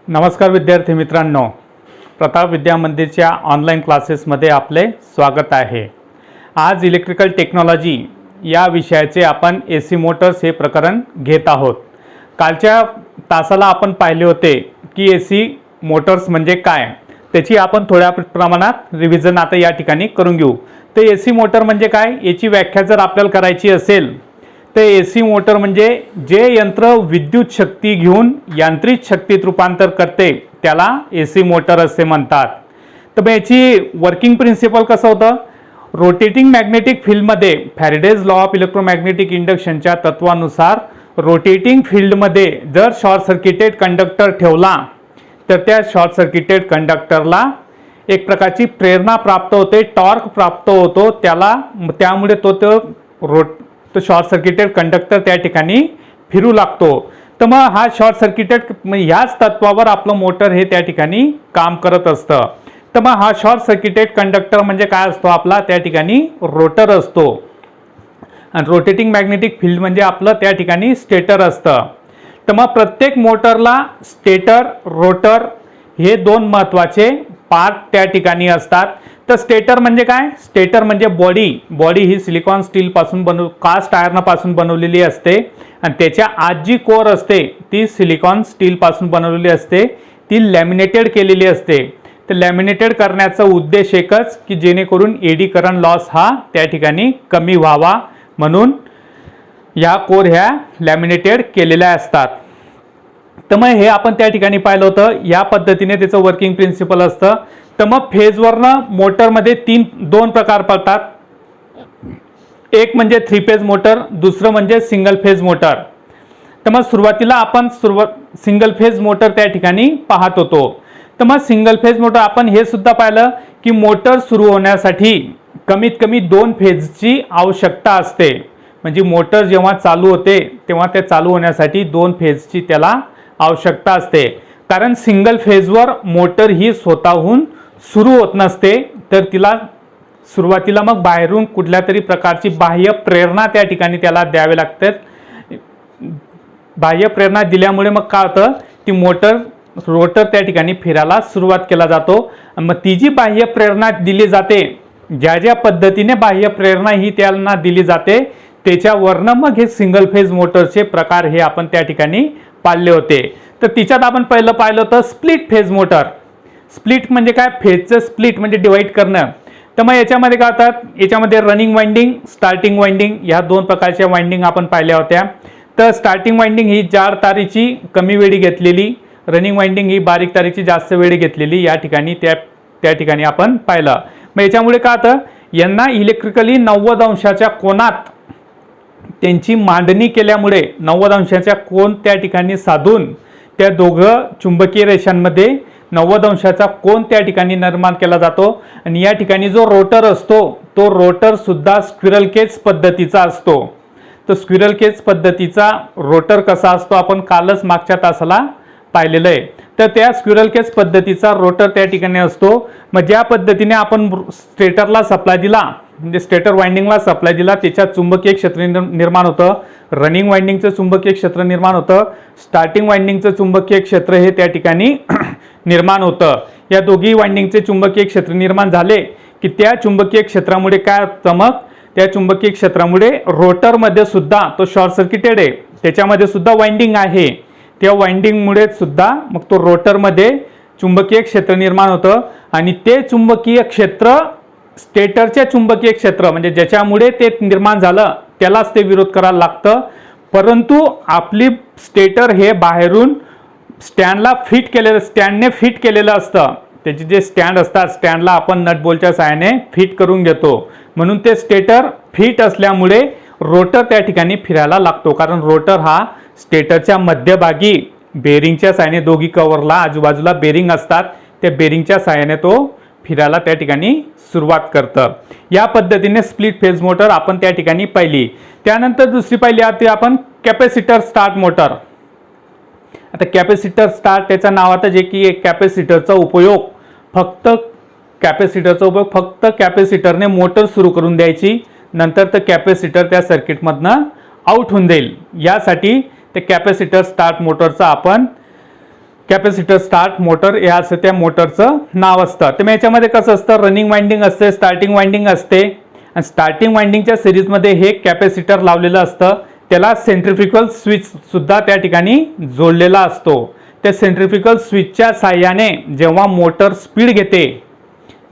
नमस्कार विद्यार्थी मित्रांनो, प्रताप विद्या मंदिरच्या ऑनलाईन क्लासेसमध्ये आपले स्वागत आहे। आज इलेक्ट्रिकल टेक्नॉलॉजी या विषयाचे आपण एसी मोटर्स हे प्रकरण घेत आहोत। कालच्या तासाला आपण पाहिले होते की एसी मोटर्स म्हणजे काय, त्याची आपण थोड्या प्रमाणात रिव्हिजन आता या ठिकाणी करून घेऊ। तर एसी मोटर म्हणजे काय याची व्याख्या जर आपल्याला करायची असेल तर एसी मोटर म्हणजे जे यंत्र विद्युत शक्ती घेऊन यांत्रिक शक्तीत रूपांतर करते त्याला एसी मोटर असे म्हणतात। तर याची वर्किंग प्रिन्सिपल कसं होतं, रोटेटिंग मॅग्नेटिक फील्डमध्ये फॅरेडेज लॉ ऑफ इलेक्ट्रोमॅग्नेटिक इंडक्शनच्या तत्वानुसार रोटेटिंग फील्डमध्ये जर शॉर्ट सर्किटेड कंडक्टर ठेवला तर त्या शॉर्ट सर्किटेड कंडक्टरला एक प्रकारची प्रेरणा प्राप्त होते, टॉर्क प्राप्त होतो, त्यामुळे तो शॉर्ट सर्किटेड कंडक्टर त्या ठिकाणी फिरू लागतो। तर मग हा शॉर्ट सर्किटेड ह्याच तत्वावर आपलं मोटर हे त्या ठिकाणी काम करत असतं। तर मग हा शॉर्ट सर्किटेड कंडक्टर म्हणजे काय असतो, आपला त्या ठिकाणी रोटर असतो आणि रोटेटिंग मॅग्नेटिक फील्ड म्हणजे आपलं त्या ठिकाणी स्टेटर असतं। तर मग प्रत्येक मोटरला स्टेटर रोटर हे दोन महत्त्वाचे पार्ट त्या ठिकाणी असतात। तर स्टेटर म्हणजे काय, स्टेटर म्हणजे बॉडी ही सिलिकॉन स्टील पासून कास्ट आयर्न पासून बनवलेली असते आणि त्याच्या आत जी कोर असते ती सिलिकॉन स्टील पासून बनवलेली असते, ती लॅमिनेटेड केलेली असते। तर लॅमिनेटेड करण्याचा उद्देश एकच की जेणेकरून एडी करंट लॉस हा त्या ठिकाणी कमी व्हावा, म्हणून या कोर ह्या लॅमिनेटेड केलेल्या असतात। तर मग हे आपण त्या ठिकाणी पाहिलं होतं, या पद्धतीने त्याचं वर्किंग प्रिन्सिपल असतं। तर मग फेजवरनं मोटरमध्ये दोन प्रकार पडतात, एक म्हणजे 3 फेज मोटर, दुसरं म्हणजे सिंगल फेज मोटर। तर मग सुरुवातीला आपण सिंगल फेज मोटर त्या ठिकाणी पाहत होतो। तर मग सिंगल फेज मोटर आपण हे सुद्धा पाहिलं की मोटर सुरू होण्यासाठी कमीत कमी 2 फेजची आवश्यकता असते, म्हणजे मोटर जेव्हा चालू होते तेव्हा ते चालू होण्यासाठी 2 फेजची त्याला आवश्यकता असते। कारण सिंगल फेजवर मोटर ही स्वतःहून सुरू होत नसते, तर तिला सुरुवातीला मग बाहेरून कुठल्या तरी प्रकारची बाह्य प्रेरणा त्या ठिकाणी त्याला द्यावे लागते। बाह्य प्रेरणा दिल्यामुळे मग काय होतं, ती रोटर त्या ठिकाणी फिरायला सुरुवात केला जातो। मग ती जी बाह्य प्रेरणा दिली जाते, ज्या पद्धतीने बाह्य प्रेरणा ही त्यांना दिली जाते त्याच्यावरनं मग हे सिंगल फेज मोटरचे प्रकार हे आपण त्या ठिकाणी पाहिले होते। तर तिच्यात आपण पहिलं पाहिलं होतं स्प्लिट फेज मोटर। स्प्लिट म्हणजे काय, फेजचं स्प्लिट म्हणजे डिवाइड करणं। तर मग याच्यामध्ये काय होतात, याच्यामध्ये रनिंग वाइंडिंग, स्टार्टिंग वाइंडिंग ह्या दोन प्रकारच्या वाइंडिंग आपण पाहिल्या होत्या। तर स्टार्टिंग वाइंडिंग ही जाड तारीची कमी वेळी घेतलेली, रनिंग वाइंडिंग ही बारीक तारीची जास्त वेळी घेतलेली या ठिकाणी त्या ठिकाणी आपण पाहिलं। मग याच्यामुळे काय होतं, यांना इलेक्ट्रिकली 90 अंशाच्या कोनात त्यांची मांडणी केल्यामुळे 90 अंशाच्या कोन त्या ठिकाणी साधून त्या दोघं चुंबकीय रेषांमध्ये 90 अंशाचा कोन त्या ठिकाणी निर्माण केला जातो। आणि या ठिकाणी जो रोटर असतो तो रोटर सुद्धा स्क्विरल केज पद्धतीचा असतो। तर स्क्विरल केज पद्धतीचा रोटर कसा असतो आपण कालच मागच्या तासाला पाहिलेलं आहे। तर त्या स्क्विरल केज पद्धतीचा रोटर त्या ठिकाणी असतो। मग ज्या पद्धतीने आपण स्टेटरला सप्लाय दिला, म्हणजे स्टेटर वाइंडिंगला सप्लाय दिला, त्याच्यात चुंबकीय क्षेत्र निर्माण होतं, रनिंग वाइंडिंगचं चुंबकीय क्षेत्र निर्माण होतं, स्टार्टिंग वाइंडिंगचं चुंबकीय क्षेत्र हे त्या ठिकाणी निर्माण होतं। या दोघी वाइंडिंगचे चुंबकीय क्षेत्र निर्माण झाले की त्या चुंबकीय क्षेत्रामुळे काय होतं, मग त्या चुंबकीय क्षेत्रामुळे रोटरमध्ये सुद्धा तो शॉर्ट सर्किटेड आहे, त्याच्यामध्ये सुद्धा वाइंडिंग आहे, त्या वाइंडिंगमुळे सुद्धा मग तो रोटरमध्ये चुंबकीय क्षेत्र निर्माण होतं आणि ते चुंबकीय क्षेत्र स्टेटरचे चुंबकीय क्षेत्र म्हणजे ज्याच्यामुळे ते निर्माण झालं त्यालाच ते विरोध करायला लागतं। परंतु आपली स्टेटर हे बाहेरून स्टँडने फिट केलेलं असतं, त्याचे जे स्टँड असतात स्टँडला आपण नट बोल्टच्या सहाय्याने फिट करून घेतो, म्हणून ते स्टेटर फिट असल्यामुळे रोटर त्या ठिकाणी फिरायला लागतो। कारण रोटर हा स्टेटरच्या मध्यभागी बेरिंगच्या साहाय्याने दोघी कव्हरला आजूबाजूला बेरिंग असतात, त्या बेरिंगच्या साहाय्याने तो फिरायला त्या ठिकाणी सुरुवात करतं. या पद्धतीने स्प्लिट फेज मोटर आपण त्या ठिकाणी पाहिली. त्यानंतर दुसरी पाहिली आधी आपण कॅपॅसिटर स्टार्ट मोटर. आता कॅपॅसिटर स्टार्ट त्याच्या नावातच आहे की कॅपॅसिटरचा उपयोग फक्त कॅपॅसिटरने मोटर सुरू करून द्यायची, नंतर तर कॅपॅसिटर त्या सर्किटमधनं आउट होऊन जाईल. यासाठी ते कॅपॅसिटर स्टार्ट मोटरचं आपण कॅपॅसिटर स्टार्ट मोटर या असं त्या मोटरचं नाव असतं. तर याच्यामध्ये कसं असतं, रनिंग वाइंडिंग असते, स्टार्टिंग वाइंडिंग असते आणि स्टार्टिंग वाइंडिंगच्या सिरीजमध्ये हे कॅपॅसिटर लावलेलं असतं. त्याला सेंट्रिफ्युगल स्विच सुद्धा त्या ठिकाणी जोडलेला असतो. त्या सेंट्रिफ्युगल स्विचच्या साहाय्याने जेव्हा मोटर स्पीड घेते,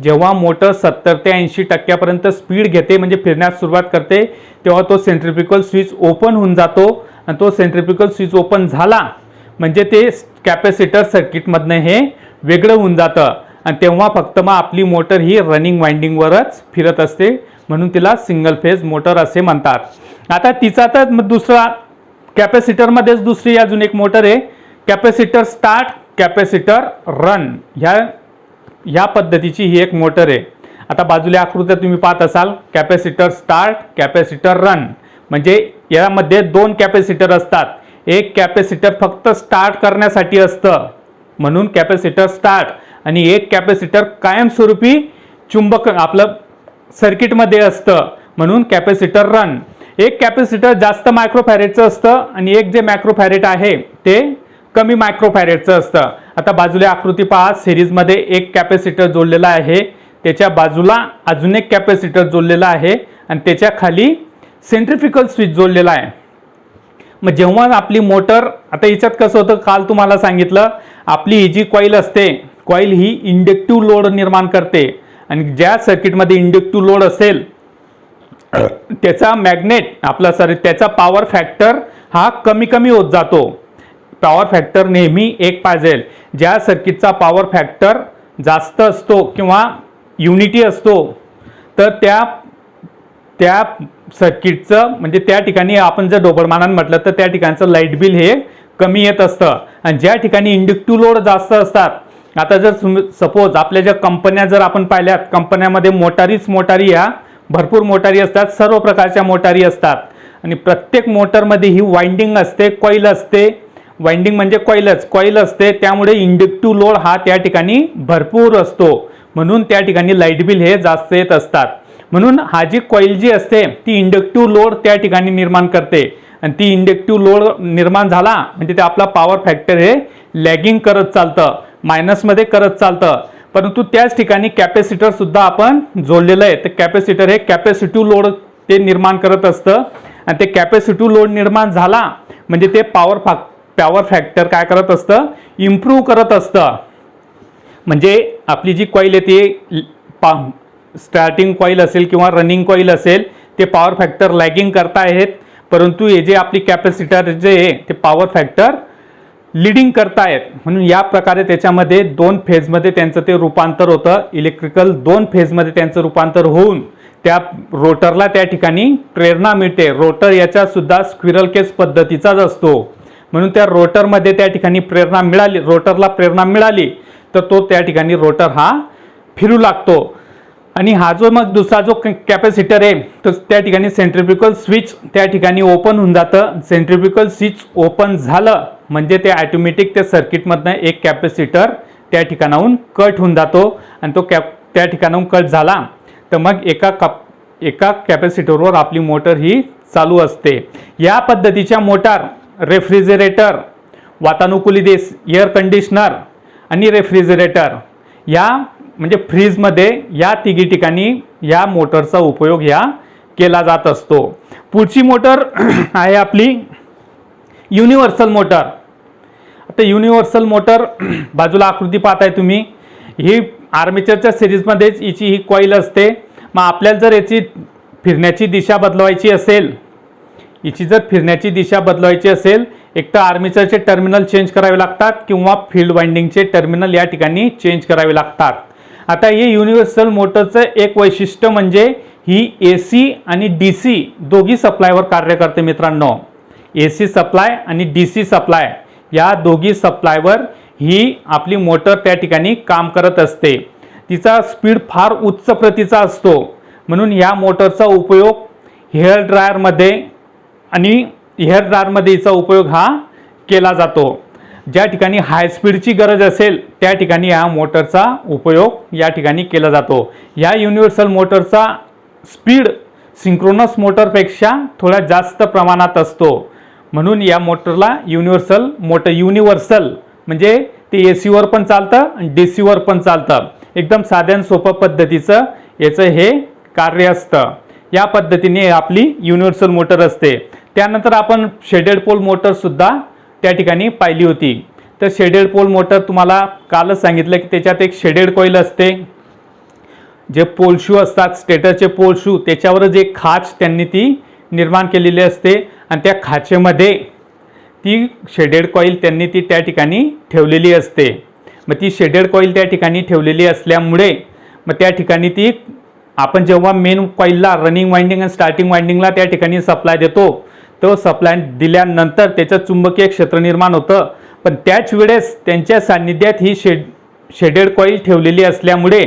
जेव्हा मोटर 70 ते 80% स्पीड घेते म्हणजे फिरण्यास सुरुवात करते, तेव्हा तो सेंट्रिफ्युगल स्विच ओपन होऊन जातो आणि तो सेंट्रिफ्युगल स्विच ओपन झाला म्हणजे ते कॅपॅसिटर सर्किटमधनं हे वेगळं होऊन जातं आणि तेव्हा फक्त मग आपली मोटर ही रनिंग वाइंडिंगवरच फिरत असते, म्हणून तिला सिंगल फेज मोटर असे म्हणतात. आता तिचा तर दुसरा कॅपॅसिटरमध्येच दुसरी अजून एक मोटर आहे, कॅपॅसिटर स्टार्ट कॅपॅसिटर रन. ह्या पद्धतीची ही एक मोटर आहे. आता बाजूला आकृत्या तुम्ही पाहत असाल, कॅपॅसिटर स्टार्ट कॅपॅसिटर रन म्हणजे यामध्ये दोन कॅपॅसिटर असतात. एक कॅपॅसिटर फक्त स्टार्ट करण्यासाठी असतं म्हणून कॅपॅसिटर स्टार्ट, आणि एक कॅपॅसिटर कायमस्वरूपी चुंबक आपलं सर्किटमध्ये असतं म्हणून कॅपॅसिटर रन. एक कॅपॅसिटर जास्त मायक्रोफॅरेडचं असतं आणि एक जे मायक्रोफॅरेड आहे ते कमी मायक्रोफॅरेडचं असतं. आता बाजूला आकृती पहा, सिरीजमध्ये एक कॅपॅसिटर जोडलेला आहे, त्याच्या बाजूला अजून एक कॅपॅसिटर जोडलेला आहे आणि त्याच्या खाली सेंट्रिफ्युगल स्विच जोडलेला आहे. मग जेव्हा आपली मोटर, आता याच्यात कसं होतं, काल तुम्हाला सांगितलं, आपली ही जी कॉईल असते, कॉईल ही इंडक्टिव्ह लोड निर्माण करते आणि ज्या सर्किटमध्ये इंडक्टिव्ह लोड असेल त्याचा त्याचा पॉवर फॅक्टर हा कमी कमी होत जातो. पॉवर फॅक्टर नेहमी एक पाहिजे. ज्या सर्किटचा पॉवर फॅक्टर जास्त असतो किंवा युनिटी असतो तर त्या सर्किटचं म्हणजे त्या ठिकाणी आपण जर ढोबळमानाने म्हटलं तर त्या ठिकाणचं लाईट बिल हे कमी येत असतं. आणि ज्या ठिकाणी इंडक्टिव्ह लोड जास्त असतात, आता जर सपोज आपल्या ज्या कंपन्या जर आपण पाहिल्यात, कंपन्यामध्ये मोटारी ह्या भरपूर मोटारी असतात, सर्व प्रकारच्या मोटारी असतात आणि प्रत्येक मोटरमध्ये ही वाइंडिंग असते, कॉईल असते. वाइंडिंग म्हणजे कॉईल असते, त्यामुळे इंडक्टिव्ह लोड हा त्या ठिकाणी भरपूर असतो म्हणून त्या ठिकाणी लाईट बिल हे जास्त येत असतात. म्हणून हा जी कॉईल जी असते ती इंडक्टिव्ह लोड त्या ठिकाणी निर्माण करते आणि ती इंडक्टिव्ह लोड निर्माण झाला म्हणजे ते आपला पॉवर फॅक्टर हे लॅगिंग करत चालतं, मायनसमध्ये करत चालतं. परंतु त्याच ठिकाणी कॅपॅसिटर सुद्धा आपण जोडलेलं आहे. तर कॅपॅसिटर हे कॅपॅसिटिव्ह लोड ते निर्माण करत असतं आणि ते कॅपॅसिटिव्ह लोड निर्माण झाला म्हणजे ते पॉवर फॅक्टर काय करत असतं, इम्प्रूव्ह करत असतं. म्हणजे आपली जी कॉईल आहे ती स्टार्टिंग कॉईल असेल किंवा रनिंग कॉईल असेल ते पॉवर फॅक्टर लॅगिंग करतायत, परंतु हे जे आपली कॅपॅसिटर जे आहे ते पॉवर फॅक्टर लीडिंग करतायत. म्हणून या प्रकारे त्याच्यामध्ये दोन फेजमध्ये त्यांचं ते रूपांतर होतं. इलेक्ट्रिकल दोन फेजमध्ये त्यांचं रूपांतर होऊन त्या रोटरला त्या ठिकाणी प्रेरणा मिळते. रोटर याच्या सुद्धा स्क्विरल केज पद्धतीचाच असतो म्हणून त्या रोटरमध्ये त्या ठिकाणी रोटरला प्रेरणा मिळाली तर तो त्या ठिकाणी रोटर हा फिरू लागतो. आणि हा जो मग दुसरा जो कॅपॅसिटर आहे तर त्या ठिकाणी सेंट्रिफ्युगल स्विच त्या ठिकाणी ओपन होऊन जातं. सेंट्रिफ्युगल स्विच ओपन झालं म्हणजे ते ऑटोमॅटिक त्या सर्किटमधनं एक कॅपॅसिटर त्या ठिकाणाहून कट होऊन जातो आणि तो त्या ठिकाणाहून कट झाला तर मग एका कॅपॅसिटरवर आपली मोटर ही चालू असते. या पद्धतीच्या मोटार रेफ्रिजरेटर, वातानुकूलित एअर कंडिशनर आणि रेफ्रिजरेटर या म्हणजे फ्रीजमध्ये या तिघी ठिकाणी या मोटरचा उपयोग या केला जात असतो. पुढची मोटर आहे आपली युनिव्हर्सल मोटर. आता युनिव्हर्सल मोटर बाजूला आकृती पाहताय तुम्ही, ही आर्मेचरच्या सिरीजमध्येच हिची ही कॉईल असते. मग आपल्याला जर याची फिरण्याची दिशा बदलवायची असेल एक तर आर्मेचरचे टर्मिनल चेंज करावे लागतात किंवा फील्ड वाइंडिंगचे टर्मिनल या ठिकाणी चेंज करावे लागतात. आता हे युनिव्हर्सल मोटरचं एक वैशिष्ट्य म्हणजे ही AC आणि DC दोघी सप्लायवर कार्य करते मित्रांनो. AC सप्लाय आणि DC सप्लाय या दोघी सप्लायवर ही आपली मोटर त्या ठिकाणी काम करत असते. तिचा स्पीड फार उच्च प्रतीचा असतो, म्हणून या मोटरचा उपयोग हेअर ड्रायरमध्ये आणि हेअर ड्रायरमध्ये याचा उपयोग हा केला जातो. ज्या ठिकाणी हाय स्पीडची गरज असेल त्या ठिकाणी या मोटरचा उपयोग या ठिकाणी केला जातो. या युनिव्हर्सल मोटरचा स्पीड सिंक्रोनस मोटरपेक्षा थोडा जास्त प्रमाणात असतो, म्हणून या मोटरला युनिव्हर्सल म्हणजे ते एसीवर पण चालतं आणि डीसीवर पण चालतं. एकदम साध्या सोप्या पद्धतीचं याचं हे कार्य असतं. या पद्धतीने आपली युनिव्हर्सल मोटर असते. त्यानंतर आपण शेडेड पोल मोटर सुद्धा त्या ठिकाणी पाहिली होती. तर शेडेड पोल मोटर तुम्हाला कालच सांगितलं की त्याच्यात एक शेडेड कॉईल असते. जे पोल शू असतात, स्टेटरचे पोल शू, त्याच्यावरच एक खाच त्यांनी ती निर्माण केलेली असते आणि त्या खाचेमध्ये ती शेडेड कॉईल त्यांनी ती त्या ठिकाणी ठेवलेली असते. मग ती शेडेड कॉईल त्या ठिकाणी ठेवलेली असल्यामुळे मग त्या ठिकाणी ती आपण जेव्हा मेन कॉईलला रनिंग वाइंडिंग आणि स्टार्टिंग वाइंडिंगला त्या ठिकाणी सप्लाय देतो, तो सप्लाय दिल्यानंतर त्याचं चुंबकीय क्षेत्र निर्माण होतं. पण त्याच वेळेस त्यांच्या सान्निध्यात ही शेडेड कॉईल ठेवलेली असल्यामुळे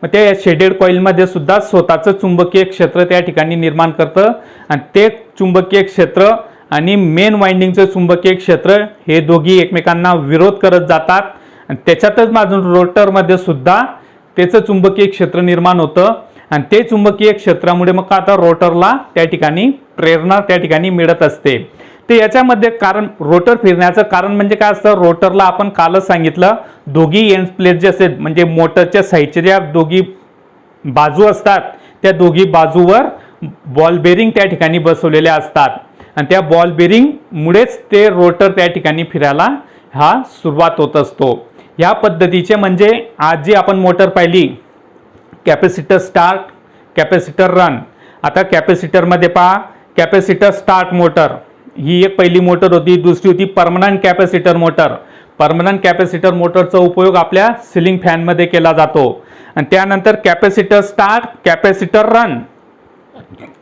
मग त्या शेडेड कॉईलमध्ये सुद्धा स्वतःचं चुंबकीय क्षेत्र त्या ठिकाणी निर्माण करतं आणि ते चुंबकीय क्षेत्र आणि मेन वाइंडिंगचं चुंबकीय क्षेत्र हे दोघी एकमेकांना विरोध करत जातात आणि त्याच्यातच माझून रोटरमध्ये सुद्धा त्याचं चुंबकीय क्षेत्र निर्माण होतं आणि ते चुंबकीय क्षेत्रामुळे मग आता रोटरला त्या ठिकाणी प्रेरणा त्या ठिकाणी मिळत असते. ते याच्यामध्ये कारण रोटर फिरण्याचं कारण म्हणजे काय असतं, रोटरला आपण कालच सांगितलं दोघी एंड प्लेट जे असतात म्हणजे मोटरच्या साईडच्या ज्या दोघी बाजू असतात त्या दोघी बाजूवर बॉल बेरिंग त्या ठिकाणी बसवलेल्या असतात आणि त्या बॉल बेरिंगमुळेच ते रोटर त्या ठिकाणी फिरायला हा सुरुवात होत असतो. या पद्धतीचे म्हणजे आज जी आपण मोटर पाहिली कॅपॅसिटर स्टार्ट, कॅपॅसिटर रन. आता कॅपॅसिटरमध्ये पहा कॅपॅसिटर स्टार्ट मोटर ही एक पहिली मोटर होती. दुसरी होती permanent capacitor motor. Permanent capacitor मोटरचा उपयोग आपल्या सिलिंग फॅनमध्ये केला जातो. आणि त्यानंतर कॅपॅसिटर स्टार्ट, कॅपॅसिटर रन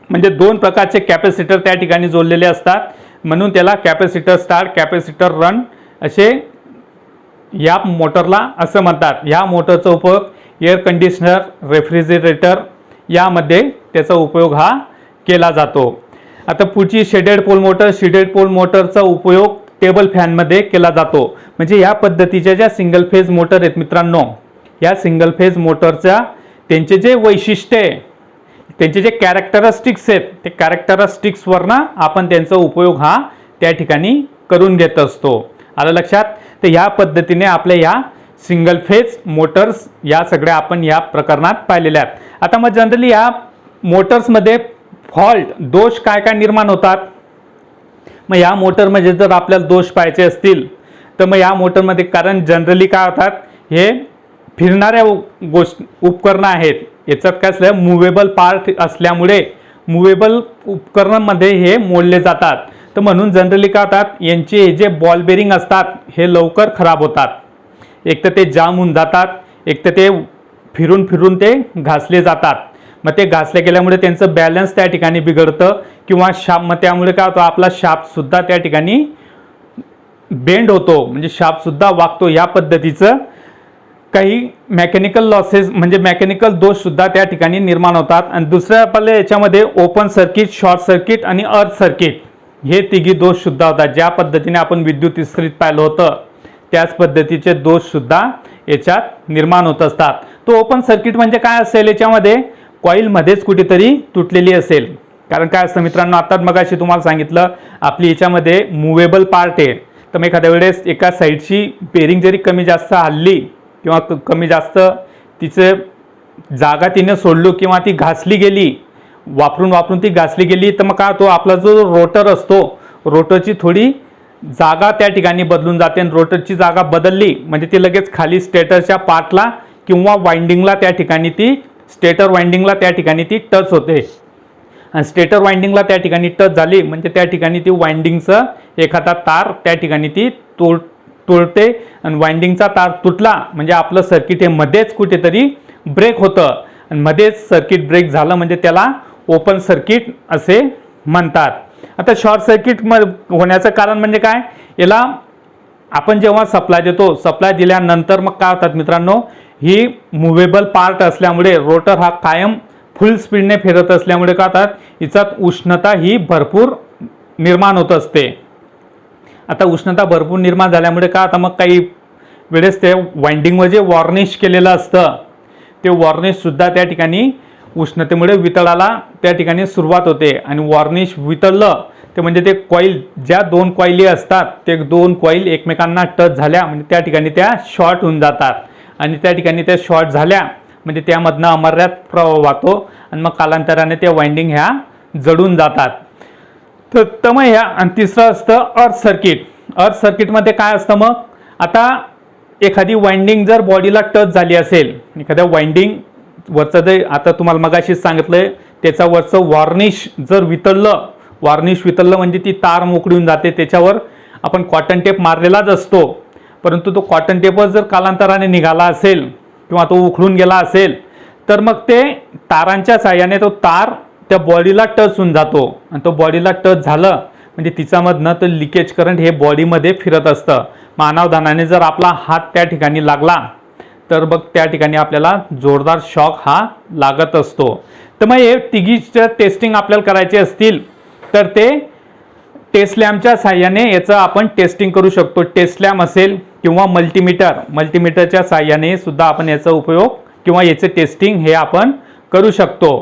म्हणजे दोन प्रकारचे कॅपॅसिटर त्या ठिकाणी जोडलेले असतात, म्हणून त्याला कॅपॅसिटर स्टार्ट, कॅपॅसिटर रन असे या मोटरला असं म्हणतात. या मोटरचा उपयोग एअर कंडिशनर, रेफ्रिजरेटर यामध्ये त्याचा उपयोग हा केला जातो. आता पुढची shaded pole motor. Shaded pole मोटरचा उपयोग टेबल फॅनमध्ये केला जातो. म्हणजे या पद्धतीच्या ज्या सिंगल फेज मोटर आहेत मित्रांनो, या सिंगल फेज मोटरच्या त्यांचे जे वैशिष्ट्य आहे, त्यांचे जे कॅरेक्टरिस्टिक्स आहेत, ते कॅरेक्टरिस्टिक्सवरनं आपण त्यांचा उपयोग हा त्या ठिकाणी करून घेत असतो. आलं लक्षात? तर या पद्धतीने आपल्या या सिंगल फेज मोटर्स या सगळ्या आपण या प्रकरणात पाहिलेल्या आहेत. आता मग जनरली या मोटर्समध्ये फॉल्ट दोष काय काय निर्माण होतात. मग या मोटरमध्ये जर आपल्याला दोष पाहायचे असतील तर मग या मोटरमध्ये कारण जनरली काय होतात, हे फिरणाऱ्या उपकरणं आहेत. याच्यात काय असलं मुव्हेबल पार्ट असल्यामुळे मुव्हेबल उपकरणांमध्ये हे मोडले जातात. तर म्हणून जनरली काय होतात, यांचे जे बॉल बेरिंग असतात हे लवकर खराब होतात. एक तर ते जाम होऊन जातात, एक तर ते फिरून फिरून ते घासले जातात. मग ते घासले गेल्यामुळे त्यांचं बॅलन्स त्या ठिकाणी बिघडतं किंवा शाफ्ट, मग त्यामुळे काय होतं आपला शाफ्ट सुद्धा त्या ठिकाणी बेंड होतो, म्हणजे शाफ्ट सुद्धा वाकतो. या पद्धतीचं काही मेकॅनिकल लॉसेस म्हणजे मेकॅनिकल दोष सुद्धा त्या ठिकाणी निर्माण होतात. आणि दुसऱ्या आपल्या याच्यामध्ये ओपन सर्किट, शॉर्ट सर्किट आणि अर्थ सर्किट हे तिघी दोष सुद्धा होतात. ज्या पद्धतीने आपण विद्युत इस्त्रीत पाहिलं होतं त्याच पद्धतीचे दोष सुद्धा याच्यात निर्माण होत असतात. तो ओपन सर्किट म्हणजे काय असेल, याच्यामध्ये कॉईल मध्येच कुठेतरी तुटलेली असेल. कारण काय असतं मित्रांनो, आता मगाशी तुम्हाला सांगितलं आपली याच्यामध्ये मुव्हेबल पार्ट आहे. तर मग एखाद्या वेळेस एका साईडची बेरिंग जरी कमी जास्त हलली किंवा कमी जास्त तिचं जागा तिने सोडलो किंवा ती घासली गेली, वापरून ती घासली गेली, तर मग काय तो आपला जो रोटर असतो, रोटरची थोडी जागा त्या ठिकाणी बदलून जाते. आणि रोटरची जागा बदलली म्हणजे ती लगेच खाली स्टेटरच्या पार्टला किंवा वाइंडिंगला त्या ठिकाणी ती स्टेटर वाइंडिंगला त्या ठिकाणी ती टच होते. आणि स्टेटर वाइंडिंगला त्या ठिकाणी टच झाली म्हणजे त्या ठिकाणी ती वाइंडिंगचं एखादा तार त्या ठिकाणी ती तोडते. आणि वाइंडिंगचा तार तुटला म्हणजे आपलं सर्किट हे मध्येच कुठेतरी ब्रेक होतं. आणि मध्येच सर्किट ब्रेक झालं म्हणजे त्याला ओपन सर्किट असे म्हणतात. आता शॉर्ट सर्किट होण्याचं कारण म्हणजे काय, याला आपण जेव्हा सप्लाय देतो, सप्लाय दिल्यानंतर मग काय होतात मित्रांनो, ही मुव्हेबल पार्ट असल्यामुळे रोटर हा कायम फुल स्पीडने फिरत असल्यामुळे काय होतात, हिच्यात उष्णता ही भरपूर निर्माण होत असते. आता उष्णता भरपूर निर्माण झाल्यामुळे काय आता मग काही वेळेस ते वाइंडिंगवर जे वॉर्निश केलेलं असतं, ते वॉर्निश सुद्धा त्या ठिकाणी उष्णतेमुळे वितळायला त्या ठिकाणी सुरुवात होते. आणि वॉर्निश वितळलं ते म्हणजे ते कॉईल, ज्या दोन कॉइली असतात ते दोन कॉईल एकमेकांना टच झाल्या म्हणजे त्या ठिकाणी त्या शॉर्ट होऊन जातात. आणि त्या ठिकाणी त्या शॉर्ट झाल्या म्हणजे त्यामधनं अमर्याद प्रवाह वाहतो आणि मग कालांतराने त्या वाइंडिंग ह्या जळून जातात. तर मग ह्या आणि तिसरं असतं अर्थ सर्किट. अर्थ सर्किटमध्ये काय असतं, मग आता एखादी वाइंडिंग जर बॉडीला टच झाली असेल, एखाद्या वाइंडिंग वरचं जे आता तुम्हाला मगाशीच सांगितलंय त्याचा वरचं वॉर्निश जर वितळलं, वॉर्निश वितळलं म्हणजे ती तार मोकळी होऊन जाते. त्याच्यावर आपण कॉटन टेप मारलेलाच असतो, परंतु तो कॉटन टेपच जर कालांतराने निघाला असेल किंवा तो उखळून गेला असेल तर मग ते तारांच्या साह्याने तो तार त्या बॉडीला टच होऊन जातो. आणि तो बॉडीला टच झालं म्हणजे तिच्यामधनं तर लिकेज करंट हे बॉडीमध्ये फिरत असतं. मानवधनाने जर आपला हात त्या ठिकाणी लागला तर मग त्या ठिकाणी आपल्याला जोरदार शॉक हा लागत असतो. तर मग हे तिघीचं टेस्टिंग आपल्याला करायचे असतील तर ते टेस्ट लॅम्पच्या साह्याने याचं आपण टेस्टिंग करू शकतो. टेस्ट लॅम्प असेल किंवा मल्टीमीटरच्या साह्याने सुद्धा आपण याचा उपयोग किंवा याचे टेस्टिंग हे आपण करू शकतो.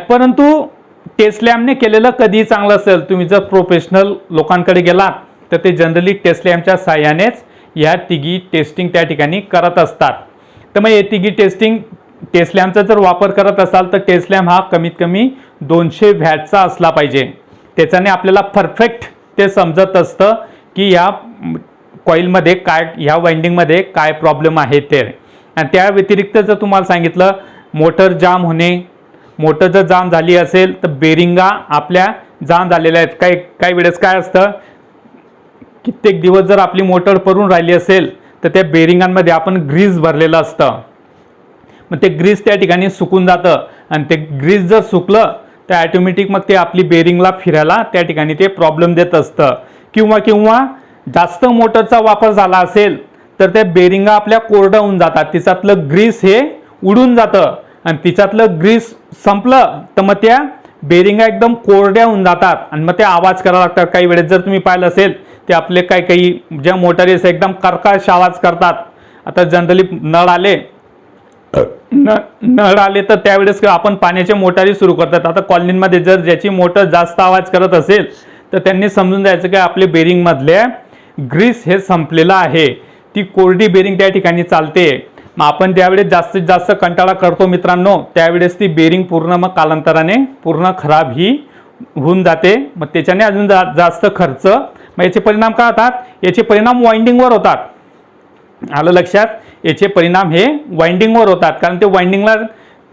परंतु टेस्ट लॅम्पने केलेलं कधीही चांगलं असेल. तुम्ही जर प्रोफेशनल लोकांकडे गेलात तर ते जनरली टेस्ट लॅम्पच्या साह्यानेच या तिघी टेस्टिंग त्या ठिकाणी करत असतात. तर मग हे तिघी टेस्टिंग टेस्ट लॅम्पचा जर वापर करत असाल तर टेस्ट लॅम्प हा कमीत कमी 200 वॅटचा असला पाहिजे. त्याच्याने आपल्याला परफेक्ट ते समजत असतं की या कॉईलमध्ये काय, ह्या वाइंडिंगमध्ये काय प्रॉब्लेम आहे ते. आणि त्या व्यतिरिक्त जर तुम्हाला सांगितलं मोटर जाम होणे, मोटर जर जाम झाली असेल तर बेरिंगा आपल्या जाम झालेल्या आहेत. काही वेळेस काय असतं, कित्येक दिवस जर आपली मोटर पडून राहिली असेल तर त्या बेरिंगांमध्ये आपण ग्रीस भरलेलं असतं. मग ते ग्रीस त्या ठिकाणी सुकून जातं आणि ते ग्रीस जर सुकलं तर ॲटोमॅटिक मग ते आपली बेरिंगला फिरायला त्या ठिकाणी ते प्रॉब्लेम देत असतं. किंवा जास्त मोटरचा वापर झाला असेल तर त्या बेरिंगा आपल्या कोरड्या होऊन जातात, तिच्यातलं ग्रीस हे उडून जातं आणि तिच्यातलं ग्रीस संपलं तर मग त्या बेरिंगा एकदम कोरड्या होऊन जातात आणि मग ते आवाज करायला लागतात. काही वेळेस जर तुम्ही पाहिलं असेल ते आपले काही ज्या मोटारीस एकदम कर्कश आवाज करतात. आता जनरली नळ आले तर त्यावेळेस आपण पाण्याच्या मोटारी सुरू करतात. आता कॉलनीमध्ये जर ज्याची मोटर जास्त आवाज करत असेल तर त्यांनी समजून जायचं की आपले बेरिंग मधले ग्रीस हे संपलेलं आहे, ती कोरडी बेरिंग त्या ठिकाणी चालते. मग आपण त्यावेळेस जास्तीत जास्त कंटाळा करतो मित्रांनो, त्यावेळेस ती बेरिंग पूर्ण मग कालांतराने पूर्ण खराब ही होऊन जाते. मग त्याच्याने अजून जास्त खर्च. मग याचे परिणाम काय होतात, याचे परिणाम वाइंडिंगवर होतात. आलं लक्षात, याचे परिणाम हे वाइंडिंगवर होतात. कारण ते वाइंडिंगला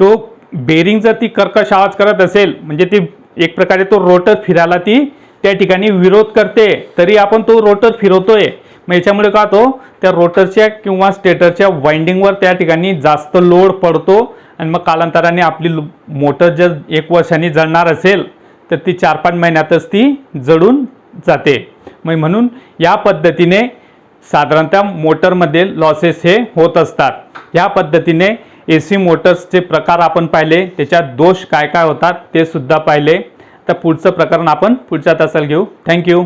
तो बेरिंग जर ती कर्कश आवाज करत असेल म्हणजे ती एक प्रकारे तो रोटर फिरायला ती त्या ठिकाणी विरोध करते, तरी आपण तो रोटर फिरवतोय. मग याच्यामुळे का तो त्या रोटरच्या किंवा स्टेटरच्या वाइंडिंगवर त्या ठिकाणी जास्त लोड पडतो आणि मग कालांतराने आपली मोटर जर 1 वर्षांनी जळणार असेल तर ती 4-5 महिन्यातच ती जळून जाते. मग म्हणून या पद्धतीने साधारणतः मोटरमध्ये लॉसेस हे होत असतात. या पद्धतीने AC मोटर्सचे प्रकार आपण पाहिले, त्याच्यात दोष काय काय होतात ते सुद्धा पाहिले. तर पुढचं प्रकरण आपण पुढच्या तासाला घेऊ. थँक्यू.